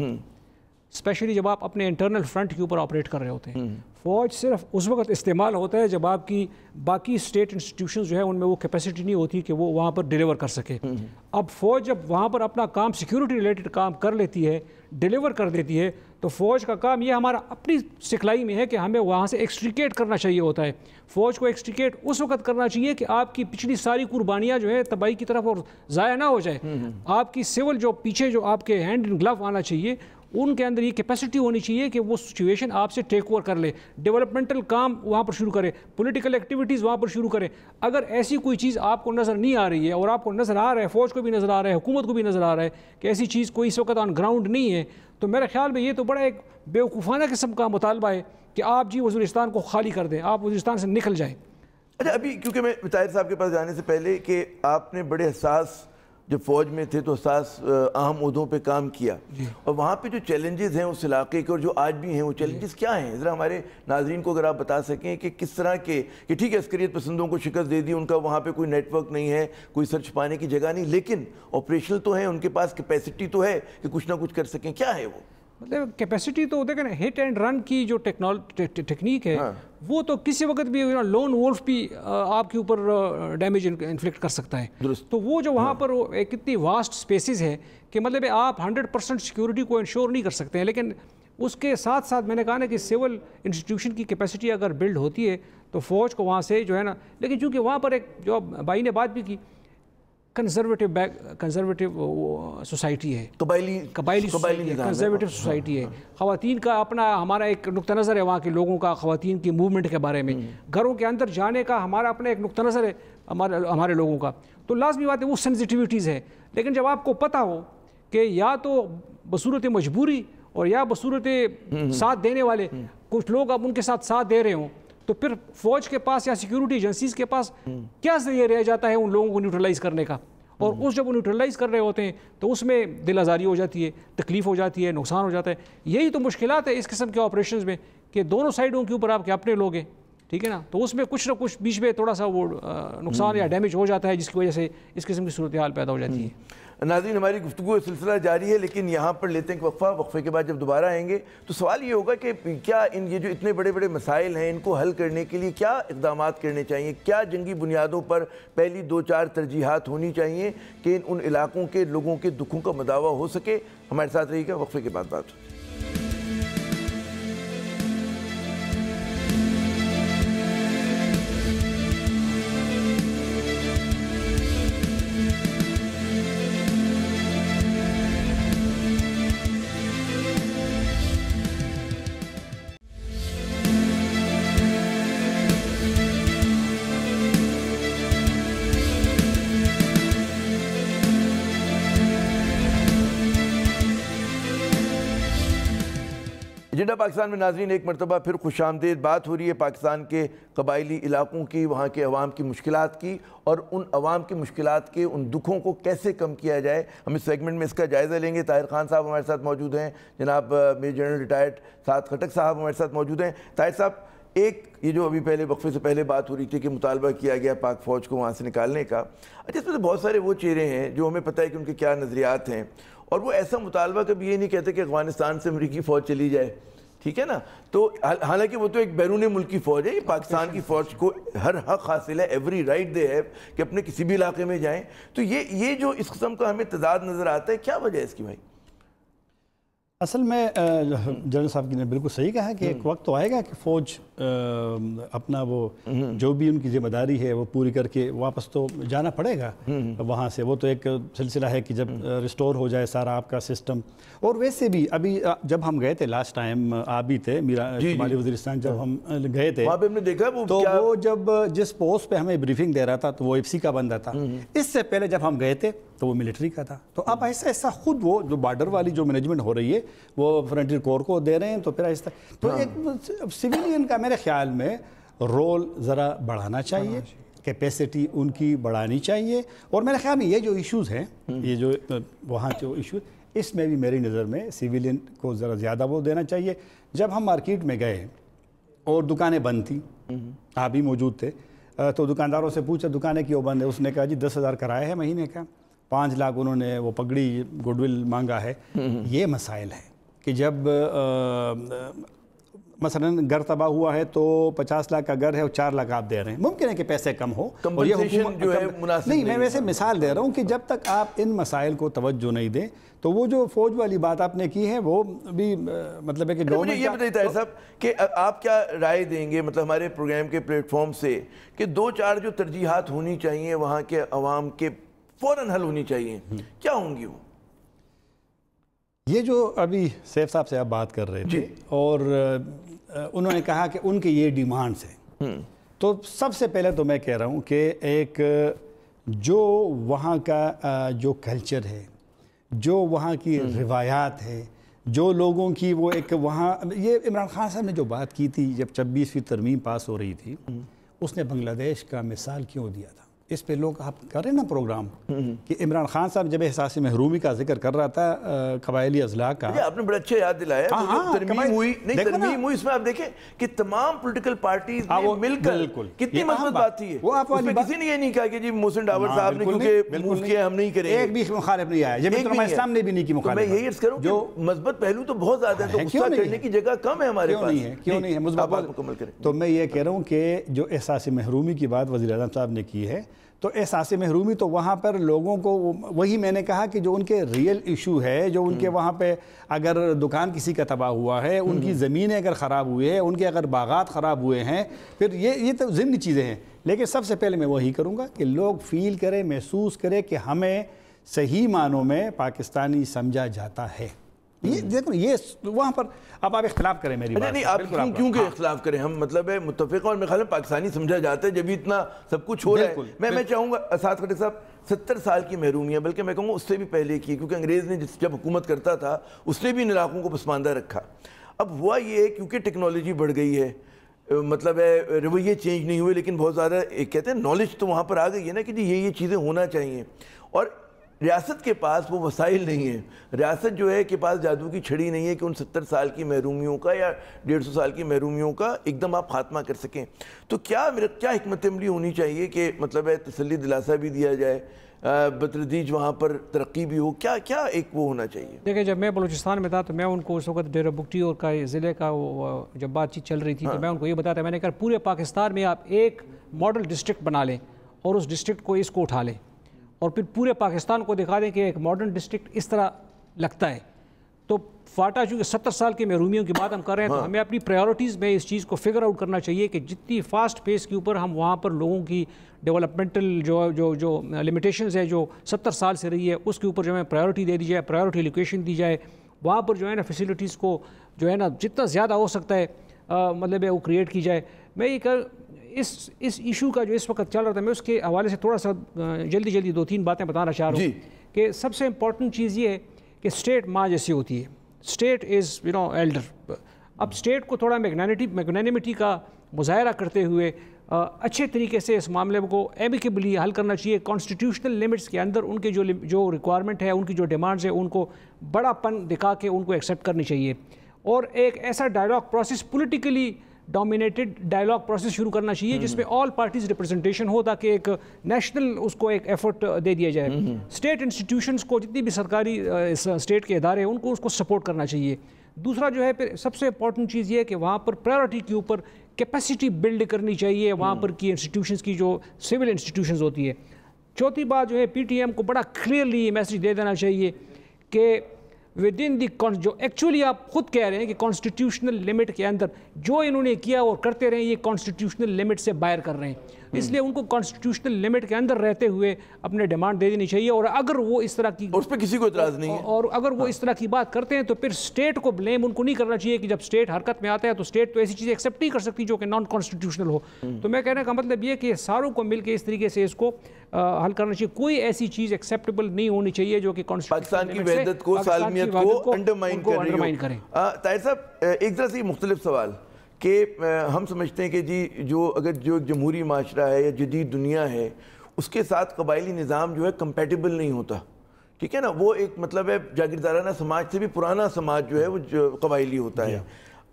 اسپیشلی جب آپ اپنے انٹرنل فرنٹ کے اوپر آپریٹ کر رہے ہوتے ہیں. فوج صرف اس وقت استعمال ہوتا ہے جب آپ کی باقی اسٹیٹ انسٹیٹیوشنز جو ہے ان میں وہ کیپیسٹی نہیں ہوتی کہ وہ وہاں پر ڈیلیور کر سکے. اب فوج جب وہاں پر اپنا کام سیکیورٹی ریلیٹڈ کام کر لیتی ہے، ڈیلیور کر دیتی ہے، تو فوج کا کام یہ ہمارا اپنی سکھلائی میں ہے کہ ہمیں وہاں سے ایکسٹریکیٹ کرنا چاہیے ہوتا ہے. فوج کو ایکسٹریکیٹ اس وقت کرنا چاہیے کہ آپ کی پچھلی ساری قربانیاں جو ہے تباہی کی طرف اور ضائع نہ ہو جائے. آپ کی سول جو پیچھے جو آپ کے ہینڈ ان گلو آنا چاہیے، ان کے اندر یہ کیپیسٹی ہونی چاہیے کہ وہ سچویشن آپ سے ٹیک اوور کر لے، ڈیولپمنٹل کام وہاں پر شروع کرے، پولیٹیکل ایکٹیویٹیز وہاں پر شروع کرے. اگر ایسی کوئی چیز آپ کو نظر نہیں آ رہی ہے، اور آپ کو نظر آ رہا ہے، فوج کو بھی نظر آ رہا ہے، حکومت کو بھی نظر آ رہا ہے کہ ایسی چیز کوئی اس وقت آن گراؤنڈ نہیں ہے، تو میرے خیال میں یہ تو بڑا ایک بیوقوفانہ قسم کا مطالبہ ہے کہ آپ جی وزیرستان کو خالی کر دیں، آپ وزیرستان سے نکل جائیں. اچھا، ابھی کیونکہ میں طاہر صاحب کے پاس جانے سے پہلے کہ آپ نے بڑے حساس جب فوج میں تھے تو حساس اہم عہدوں پہ کام کیا، اور وہاں پہ جو چیلنجز ہیں اس علاقے کے اور جو آج بھی ہیں وہ چیلنجز کیا ہیں؟ ذرا ہمارے ناظرین کو اگر آپ بتا سکیں کہ کس طرح کے، کہ ٹھیک ہے عسکریت پسندوں کو شکست دے دی، ان کا وہاں پہ کوئی نیٹ ورک نہیں ہے، کوئی سر چھپانے کی جگہ نہیں، لیکن آپریشنل تو ہیں، ان کے پاس کیپیسٹی تو ہے کہ کچھ نہ کچھ کر سکیں. کیا ہے وہ؟ مطلب کیپیسٹی تو دیکھیں نا، ہٹ اینڈ رن کی جو ٹیکنیک ہے وہ تو کسی وقت بھی لون وولف بھی آپ کے اوپر ڈیمیج انفلکٹ کر سکتا ہے. تو وہ جو وہاں پر ایک اتنی واسٹ سپیسز ہے کہ مطلب آپ 100% سیکیورٹی کو انشور نہیں کر سکتے ہیں، لیکن اس کے ساتھ ساتھ میں نے کہا نا کہ سول انسٹیٹیوشن کی کیپیسٹی اگر بلڈ ہوتی ہے تو فوج کو وہاں سے جو ہے نا، لیکن چونکہ وہاں پر ایک جو بھائی نے بات بھی کی، کنزرویٹو سوسائٹی ہے، قبائلی کنزرویٹو سوسائٹی ہے. خواتین کا اپنا ہمارا ایک نقطہ نظر ہے، وہاں کے لوگوں کا خواتین کی موومنٹ کے بارے میں، گھروں کے اندر جانے کا ہمارا اپنا ایک نقطہ نظر ہے ہمارے لوگوں کا. تو لازمی بات ہے وہ سینسٹیوٹیز ہے. لیکن جب آپ کو پتہ ہو کہ یا تو بصورت مجبوری اور یا بصورت ساتھ دینے والے کچھ لوگ اب ان کے ساتھ دے رہے ہوں، تو پھر فوج کے پاس یا سیکیورٹی ایجنسیز کے پاس کیا ذریعہ رہ جاتا ہے ان لوگوں کو نیوٹرلائز کرنے کا؟ اور اس جب وہ نیوٹرلائز کر رہے ہوتے ہیں تو اس میں دل آزاری ہو جاتی ہے، تکلیف ہو جاتی ہے، نقصان ہو جاتا ہے. یہی تو مشکلات ہے اس قسم کے آپریشنز میں کہ دونوں سائڈوں کے اوپر آپ کے اپنے لوگ ہیں، ٹھیک ہے نا، تو اس میں کچھ نہ کچھ بیچ میں تھوڑا سا وہ نقصان یا ڈیمیج ہو جاتا ہے، جس کی وجہ سے اس قسم کی صورتحال پیدا ہو جاتی ہے. ناظرین، ہماری گفتگو کا سلسلہ جاری ہے، لیکن یہاں پر لیتے ہیں کہ وقفے کے بعد جب دوبارہ آئیں گے تو سوال یہ ہوگا کہ کیا یہ جو اتنے بڑے بڑے مسائل ہیں ان کو حل کرنے کے لیے کیا اقدامات کرنے چاہیے؟ کیا جنگی بنیادوں پر پہلی 2-4 ترجیحات ہونی چاہیے کہ ان علاقوں کے لوگوں کے دکھوں کا مداوع ہو سکے؟ ہمارے ساتھ رہیے گا، وقفے کے بعد بات. ایجنڈا پاکستان میں ناظرین ایک مرتبہ پھر خوش آمدید. بات ہو رہی ہے پاکستان کے قبائلی علاقوں کی، وہاں کے عوام کی مشکلات کی، اور ان عوام کی مشکلات کے ان دکھوں کو کیسے کم کیا جائے. ہم اس سیگمنٹ میں اس کا جائزہ لیں گے. طاہر خان صاحب ہمارے ساتھ موجود ہیں، جناب میجر جنرل ریٹائرڈ سعد خٹک صاحب ہمارے ساتھ موجود ہیں. طاہر صاحب، ایک یہ جو ابھی پہلے وقفے سے پہلے بات ہو رہی تھی کہ مطالبہ کیا گیا پاک فوج کو وہاں سے نکالنے کا، اچھا اس میں تو بہت سارے وہ چہرے ہیں جو ہمیں پتہ ہے کہ ان کے کیا نظریات ہیں، اور وہ ایسا مطالبہ کبھی یہ نہیں کہتے کہ افغانستان سے امریکی فوج چلی جائے، ٹھیک ہے نا. تو حالانکہ وہ تو ایک بیرون ملکی فوج ہے، پاکستان کی فوج کو ہر حق حاصل ہے، ایوری رائٹ دے ہیو کہ اپنے کسی بھی علاقے میں جائیں. تو یہ جو اس قسم کا ہمیں تضاد نظر آتا ہے، کیا وجہ ہے اس کی بھائی؟ اصل میں جنرل صاحب کی نے بالکل صحیح کہا کہ ایک وقت تو آئے گا کہ فوج اپنا وہ جو بھی ان کی ذمہ داری ہے وہ پوری کر کے واپس تو جانا پڑے گا وہاں سے. وہ تو ایک سلسلہ ہے کہ جب ریسٹور ہو جائے سارا آپ کا سسٹم. اور ویسے بھی ابھی جب ہم گئے تھے لاسٹ ٹائم، آپ بھی تھے شمالی وزیرستان، جب ہم گئے تھے وہاں پہ ہم نے دیکھا تو وہ جب جس پوسٹ پہ ہمیں بریفنگ دے رہا تھا تو وہ ایف سی کا بندہ تھا. اس سے پہلے جب ہم گئے تھے تو وہ ملٹری کا تھا. تو اب ایسا ایسا خود وہ جو بارڈر والی جو مینجمنٹ ہو رہی ہے وہ فرنٹیئر کور کو دے رہے ہیں. تو پھر ایسا تو ایک سویلین کا میرے خیال میں رول ذرا بڑھانا چاہیے، کیپیسٹی ان کی بڑھانی چاہیے. اور میرے خیال میں یہ جو ایشوز ہیں، یہ جو وہاں جو ایشوز، اس میں بھی میری نظر میں سیویلین کو ذرا زیادہ وہ دینا چاہیے. جب ہم مارکیٹ میں گئے اور دکانیں بند تھیں, آپ بھی موجود تھے, تو دکانداروں سے پوچھا دکانیں کیوں بند ہے. اس نے کہا جی 10,000 کرایہ ہے مہینے کا, 5 لاکھ انہوں نے وہ پگڑی گڈ ول مانگا ہے. یہ مسائل ہیں کہ جب مثلا گھر تباہ ہوا ہے تو 50 لاکھ کا گھر ہے اور 4 لاکھ آپ دے رہے ہیں, ممکن ہے کہ پیسے کم ہو اور یہ حکومت جو ہے مناسب نہیں. میں ویسے مثال دے رہا ہوں کہ جب تک آپ ان مسائل کو توجہ نہیں دیں تو وہ جو فوج والی بات آپ نے کی ہے وہ بھی مطلب ہے کہ گورنمنٹ. یہ بتائیے طاہر صاحب کہ آپ کیا رائے دیں گے مطلب ہمارے پروگرام کے پلیٹ فارم سے کہ 2-4 جو ترجیحات ہونی چاہیے وہاں کے عوام کے فوراً حل ہونی چاہیے, کیا ہوں گی وہ؟ یہ جو ابھی سیف صاحب سے آپ بات کر رہے تھے اور انہوں نے کہا کہ ان کے یہ ڈیمانڈز ہیں, تو سب سے پہلے تو میں کہہ رہا ہوں کہ ایک جو وہاں کا جو کلچر ہے, جو وہاں کی روایات ہے, جو لوگوں کی وہ ایک وہاں, یہ عمران خان صاحب نے جو بات کی تھی جب 26ویں ترمیم پاس ہو رہی تھی, اس نے بنگلہ دیش کا مثال کیوں دیا تھا. اس پہ لوگ آپ کریں نا پروگرام کہ عمران خان صاحب جب احساس محرومی کا ذکر کر رہا تھا قبائلی اضلاع کا, آپ نے بڑا اچھا یاد دلایا. ترمیم ہوئی اس میں آپ دیکھیں کہ تمام پولیٹیکل پارٹیز نے مل کر کتنی مثبت بات تھی ہے. اس میں کسی نے یہ نہیں کہا کہ جی محسن ڈاور صاحب نے کیونکہ موو کیا ہم نہیں کریں گے, ایک بھی مخالف نہیں آیا. جمعیت علماء اسلام نے بھی نہیں کی مخالفت. میں یہی عرض کروں کہ مثبت پہلو تو بہت زیادہ ہے, تو غصہ کرنے کی جگہ کم ہے ہمارے پاس. کیوں نہیں ہے مثبت مکمل کریں. تو میں یہ کہہ رہا ہوں کہ جو احساس محرومی کی بات وزیر اعظم صاحب نے کی ہے, تو احساس محرومی تو وہاں پر لوگوں کو, وہی میں نے کہا کہ جو ان کے ریئل ایشو ہے, جو ان کے وہاں پہ اگر دکان کسی کا تباہ ہوا ہے, ان کی زمینیں اگر خراب ہوئے ہیں, ان کے اگر باغات خراب ہوئے ہیں, پھر یہ تو ضمنی چیزیں ہیں. لیکن سب سے پہلے میں وہی کروں گا کہ لوگ فیل کریں, محسوس کریں کہ ہمیں صحیح معنوں میں پاکستانی سمجھا جاتا ہے. یہ دیکھو, یہ وہاں پر اب آپ اختلاف کریں میری بات. نہیں, آپ کیوں کہ اختلاف کریں, ہم مطلب ہے متفق اور میرے خیال میں پاکستانی سمجھا جاتا ہے جب اتنا سب کچھ ہو رہا ہے. میں چاہوں گا اسد خٹک صاحب 70 سال کی محرومی ہے, بلکہ میں کہوں گا اس سے بھی پہلے کی, کیونکہ انگریز نے جب حکومت کرتا تھا اس نے بھی ان علاقوں کو پسماندہ رکھا. اب ہوا یہ ہے کیونکہ ٹیکنالوجی بڑھ گئی ہے, مطلب ہے رویے چینج نہیں ہوئے, لیکن بہت زیادہ کہتے ہیں نالج تو وہاں پر آ گئی ہے نا کہ جی یہ چیزیں ہونا چاہیے. اور ریاست کے پاس وہ وسائل نہیں ہیں. ریاست جو ہے کے پاس جادو کی چھڑی نہیں ہے کہ ان 70 سال کی محرومیوں کا یا 150 سال کی محرومیوں کا ایک دم آپ خاتمہ کر سکیں. تو کیا حکمت عملی ہونی چاہیے کہ مطلب ہے تسلی دلاسا بھی دیا جائے, بتدریج وہاں پر ترقی بھی ہو, کیا ایک وہ ہونا چاہیے؟ دیکھیں, جب میں بلوچستان میں تھا تو میں ان کو اس وقت ڈیرہ بگٹی اور کا ضلع کا جب بات چیت چل رہی تھی تو میں ان کو یہ بتایا تھا, میں نے کہا پورے پاکستان میں آپ ایک ماڈل ڈسٹرکٹ بنا لیں اور اس ڈسٹرکٹ کو اس کو اٹھا لیں اور پھر پورے پاکستان کو دکھا دیں کہ ایک ماڈرن ڈسٹرکٹ اس طرح لگتا ہے. تو فاٹا چونکہ 70 سال کی محرومیوں کی بات ہم کر رہے ہیں, تو ہمیں اپنی پرائیورٹیز میں اس چیز کو فگر آؤٹ کرنا چاہیے کہ جتنی فاسٹ پیس کے اوپر ہم وہاں پر لوگوں کی ڈیولپمنٹل جو لمیٹیشنز ہے جو 70 سال سے رہی ہے اس کے اوپر جو ہے پرائیورٹی دے دی جائے, پرائیورٹی ایلوکیشن دی جائے, وہاں پر جو ہے نا فیسلٹیز کو جو ہے نا جتنا زیادہ ہو سکتا ہے مطلب ہے وہ کریٹ کی جائے. میں یہ اس ایشو کا جو اس وقت چل رہا تھا, میں اس کے حوالے سے تھوڑا سا جلدی 2-3 باتیں بتانا چاہ رہا ہوں کہ سب سے امپورٹنٹ چیز یہ ہے کہ اسٹیٹ ماں جیسی ہوتی ہے, اسٹیٹ از ایلڈر. اب اسٹیٹ کو تھوڑا میگنینیمٹی کا مظاہرہ کرتے ہوئے اچھے طریقے سے اس معاملے کو ایمیکیبلی حل کرنا چاہیے. کانسٹیٹیوشنل لمٹس کے اندر ان کے جو ریکوائرمنٹ ہے, ان کی جو ڈیمانڈز ہیں, ان کو بڑا پن دکھا کے ان کو ایکسیپٹ کرنی چاہیے اور ایک ایسا dialogue process, politically dominated dialogue process شروع کرنا چاہیے جس میں آل پارٹیز ریپرزنٹیشن ہو تاکہ ایک نیشنل اس کو ایک ایفرٹ دے دیا جائے. اسٹیٹ انسٹیٹیوشنز کو, جتنی بھی سرکاری اسٹیٹ کے ادارے ہیں, ان کو اس کو سپورٹ کرنا چاہیے. دوسرا جو ہے پھر سب سے امپورٹنٹ چیز یہ ہے کہ وہاں پر پرائیورٹی کے اوپر کیپیسٹی بلڈ کرنی چاہیے وہاں پر کی انسٹیٹیوشنز کی جو سول انسٹیٹیوشنز ہوتی ہے. چوتھی بات جو ہے پی ٹی ایم کو بڑا کلیئرلی یہ میسیج دے دینا چاہیے کہ ود ان دی جو ایکچولی آپ خود کہہ رہے ہیں کہ کانسٹیٹیوشنل لمٹ کے اندر جو انہوں نے کیا اور کرتے رہے یہ کانسٹیٹیوشنل لمٹ سے باہر کر رہے ہیں, اس لیے ان کو کانسٹیٹیوشنل لمٹ کے اندر رہتے ہوئے اپنے ڈیمانڈ دے دینی چاہیے. اور اگر وہ اس طرح کی, اس پہ کسی کو اعتراض نہیں ہے, اور اگر وہ اس طرح کی بات کرتے ہیں تو پھر اسٹیٹ کو بلیم ان کو نہیں کرنا چاہیے کہ جب اسٹیٹ حرکت میں آتا ہے تو اسٹیٹ تو ایسی چیزیں ایکسیپٹ نہیں کر سکتی جو کہ نان کانسٹیٹیوشنل ہو. تو میں کہنے کا مطلب یہ کہ ساروں کو مل کے اس طریقے سے اس کو حل کرنا چاہیے. کوئی ایسی چیز ایکسیپٹیبل نہیں ہونی چاہیے جو کہ پاکستان کی وحدت کو, سالمیت کو انڈرمائن کریں. طاہر صاحب, ایک طرح سے مختلف سوال کہ ہم سمجھتے ہیں کہ جی اگر جو جمہوری معاشرہ ہے یا جدید دنیا ہے اس کے ساتھ قبائلی نظام جو ہے کمپیٹیبل نہیں ہوتا, ٹھیک ہے نا, وہ ایک مطلب ہے جاگیردارانہ سماج سے بھی پرانا سماج جو ہے وہ قبائلی ہوتا ہے.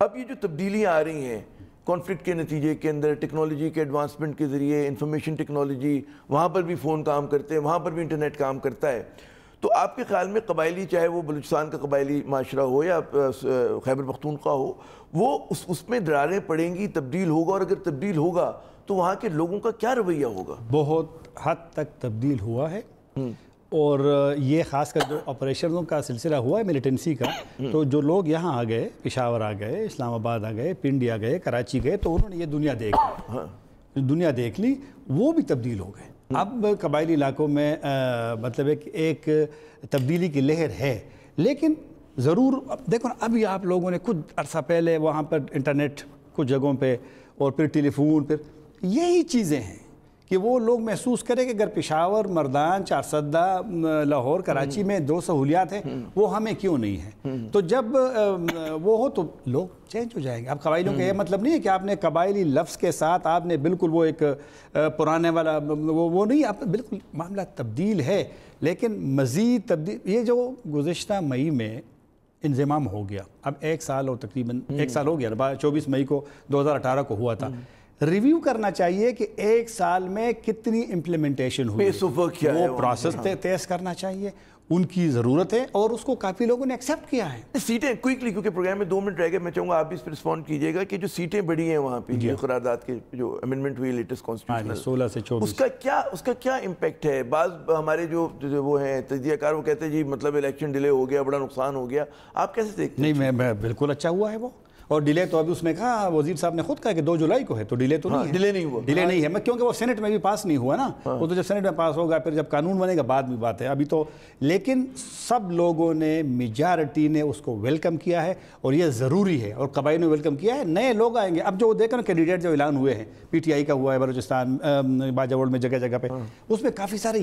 اب یہ جو تبدیلیاں آ رہی ہیں کانفلکٹ کے نتیجے کے اندر, ٹیکنالوجی کے ایڈوانسمنٹ کے ذریعے, انفارمیشن ٹیکنالوجی, وہاں پر بھی فون کام کرتے ہیں, وہاں پر بھی انٹرنیٹ کام کرتا ہے, تو آپ کے خیال میں قبائلی, چاہے وہ بلوچستان کا قبائلی معاشرہ ہو یا خیبر پختونخوا ہو, وہ اس میں دراریں پڑیں گی, تبدیل ہوگا, اور اگر تبدیل ہوگا تو وہاں کے لوگوں کا کیا رویہ ہوگا؟ بہت حد تک تبدیل ہوا ہے, اور یہ خاص کر جو آپریشنوں کا سلسلہ ہوا ہے ملیٹنسی کا, تو جو لوگ یہاں آ گئے, پشاور آ گئے, اسلام آباد آ گئے, پنڈی آ گئے, کراچی گئے, تو انہوں نے یہ دنیا دیکھ لی, وہ بھی تبدیل ہو گئے. اب قبائلی علاقوں میں مطلب ایک تبدیلی کی لہر ہے, لیکن ضرور دیکھو نا, ابھی آپ لوگوں نے خود عرصہ پہلے وہاں پر انٹرنیٹ کچھ جگہوں پہ, اور پھر ٹیلی فون, پھر یہی چیزیں ہیں کہ وہ لوگ محسوس کریں کہ اگر پشاور, مردان, چارسدہ, لاہور, کراچی میں 2 سہولیات ہیں, وہ ہمیں کیوں نہیں ہیں؟ تو جب وہ ہو تو لوگ چینج ہو جائیں گے. اب قبائلیوں کا یہ مطلب نہیں ہے کہ آپ نے قبائلی لفظ کے ساتھ آپ نے بالکل وہ ایک پرانے والا وہ نہیں, آپ بالکل معاملہ تبدیل ہے, لیکن مزید تبدیل, یہ جو گزشتہ مئی میں انضمام ہو گیا, اب 1 سال اور تقریباً 1 سال ہو گیا, 24 مئی کو 2018 کو ہوا تھا, ریویو کرنا چاہیے کہ 1 سال میں کتنی امپلیمنٹیشن ہوئی, وہ پروسیس تیز کرنا چاہیے, ان کی ضرورت ہے, اور اس کو کافی لوگوں نے ایکسیپٹ کیا ہے. سیٹیں کوئکلی, کیونکہ پروگرام میں 2 منٹ رہ گئے, میں چاہوں گا آپ بھی اس پر رسپونڈ کیجئے گا کہ جو سیٹیں بڑھی ہیں وہاں پہ, جو قرارداد کے جو امینڈمنٹ ہوئی لیٹسٹ کانسٹیٹیوشنل 16 سے 24, اس کا کیا امپیکٹ ہے؟ بعض ہمارے جو وہ ہیں تجزیہ کار, وہ کہتے ہیں جی مطلب الیکشن ڈیلے ہو گیا, بڑا نقصان ہو گیا, آپ کیسے دیکھتے ہیں؟ نہیں, میں بالکل اچھا ہوا ہے وہ, اور ڈیلے تو ابھی اس میں کہا, وزیر صاحب نے خود کہا کہ 2 جولائی کو ہے, تو ڈیلے تو نہیں ہے, ڈیلے نہیں ہے, کیونکہ وہ سینٹ میں بھی پاس نہیں ہوا نا, وہ تو جب سینٹ میں پاس ہوگا پھر جب قانون بنے گا بعد میں بات ہے ابھی تو. لیکن سب لوگوں نے, میجارٹی نے اس کو ویلکم کیا ہے, اور یہ ضروری ہے, اور قبائلیوں نے ویلکم کیا ہے. نئے لوگ آئیں گے, اب جو دیکھو نا کینڈیڈیٹ جو اعلان ہوئے ہیں, پی ٹی آئی کا ہوا ہے بلوچستان, باجوڑ میں جگہ جگہ پہ, اس میں کافی سارے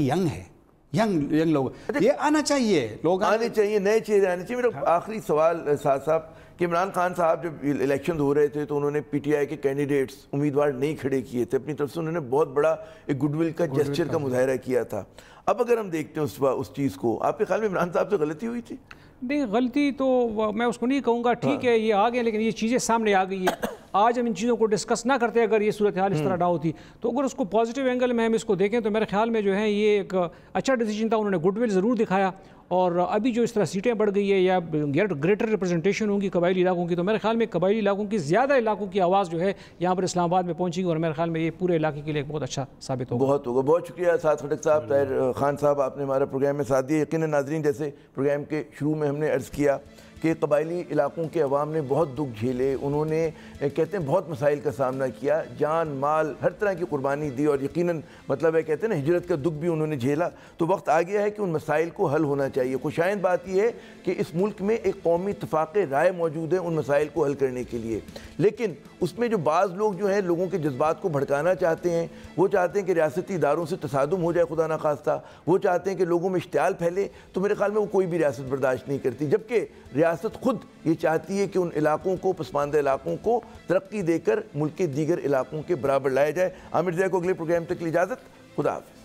ینگ لوگ, یہ آنا چاہیے, لوگ آنے چاہیے, نئے چہرے آنے چاہیے. میرا آخری سوال صاحب کہ عمران خان صاحب جب الیکشن ہو رہے تھے تو انہوں نے پی ٹی آئی کے کینڈیڈیٹس امیدوار نہیں کھڑے کیے تھے, اپنی طرف سے انہوں نے بہت بڑا ایک گڈ ول کا جسچر کا مظاہرہ کیا تھا. اب اگر ہم دیکھتے ہیں اس چیز کو, آپ کے خیال میں عمران صاحب سے غلطی ہوئی تھی؟ نہیں, غلطی تو میں اس کو نہیں کہوں گا, ٹھیک ہے یہ آ گئے, لیکن یہ چیزیں سامنے آ گئی ہیں. آج ہم ان چیزوں کو ڈسکس نہ کرتے اگر یہ صورتحال اس طرح نہ ہوتی, تو اگر اس کو پازیٹیو اینگل میں ہم اس کو دیکھیں تو میرے خیال میں جو ہے یہ ایک اچھا ڈیسیجن تھا, انہوں نے گڈ ول ضرور دکھایا. اور ابھی جو اس طرح سیٹیں بڑھ گئی ہے یا گریٹر ریپرزنٹیشن ہوگی قبائلی علاقوں کی, تو میرے خیال میں قبائلی علاقوں کی زیادہ علاقوں کی آواز جو ہے یہاں پر اسلام آباد میں پہنچے گی, اور میرے خیال میں یہ پورے علاقے کے لیے ایک بہت اچھا ثابت ہوگا. بہت ہوگا. بہت شکریہ سعد خٹک صاحب, طاہر خان صاحب, آپ نے ہمارا پروگرام میں ساتھ دیا. یقیناً ناظرین, جیسے پروگرام کے شروع میں ہم نے عرض کیا کہ قبائلی علاقوں کے عوام نے بہت دکھ جھیلے, انہوں نے کہتے ہیں بہت مسائل کا سامنا کیا, جان مال ہر طرح کی قربانی دی, اور یقیناً مطلب ہے کہتے ہیں نا ہجرت کا دکھ بھی انہوں نے جھیلا. تو وقت آ گیا ہے کہ ان مسائل کو حل ہونا چاہیے. خوشائند بات یہ ہے کہ اس ملک میں ایک قومی اتفاق رائے موجود ہے ان مسائل کو حل کرنے کے لیے, لیکن اس میں جو بعض لوگ جو ہیں لوگوں کے جذبات کو بھڑکانا چاہتے ہیں, وہ چاہتے ہیں کہ ریاستی اداروں سے تصادم ہو جائے خدا نخواستہ, وہ چاہتے ہیں کہ لوگوں میں اشتعال پھیلے, تو میرے خیال میں وہ کوئی بھی ریاست برداشت نہیں کرتی. جبکہ ریاست خود یہ چاہتی ہے کہ ان علاقوں کو, پسماندہ علاقوں کو ترقی دے کر ملک کے دیگر علاقوں کے برابر لایا جائے. عامر ضیاء کو اگلے پروگرام تک کی اجازت. خدا حافظ.